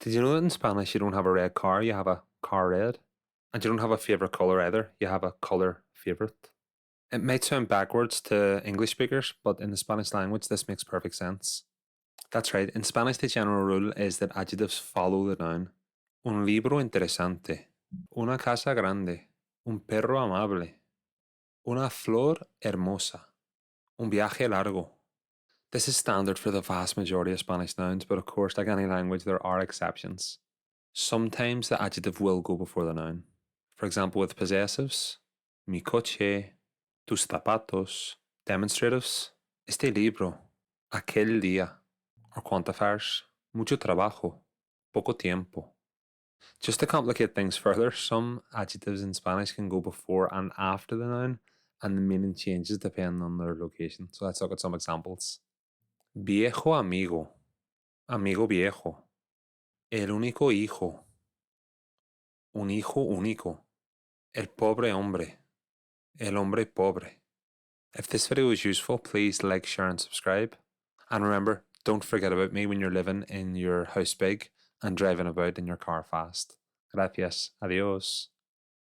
Did you know that in Spanish you don't have a red car, you have a car red? And you don't have a favourite colour either, you have a colour favourite. It might sound backwards to English speakers, but in the Spanish language this makes perfect sense. That's right, in Spanish the general rule is that adjectives follow the noun. Un libro interesante, una casa grande, un perro amable, una flor hermosa, un viaje largo. This is standard for the vast majority of Spanish nouns, but of course, like any language, there are exceptions. Sometimes the adjective will go before the noun. For example, with possessives, mi coche, tus zapatos. Demonstratives, este libro, aquel día. Or quantifiers, mucho trabajo, poco tiempo. Just to complicate things further, some adjectives in Spanish can go before and after the noun, and the meaning changes depending on their location. So let's look at some examples. Viejo amigo, amigo viejo. El único hijo, un hijo único. El pobre hombre, el hombre pobre. If this video was useful, please like, share, and subscribe. And remember, don't forget about me when you're living in your house big and driving about in your car fast. Gracias. Adios.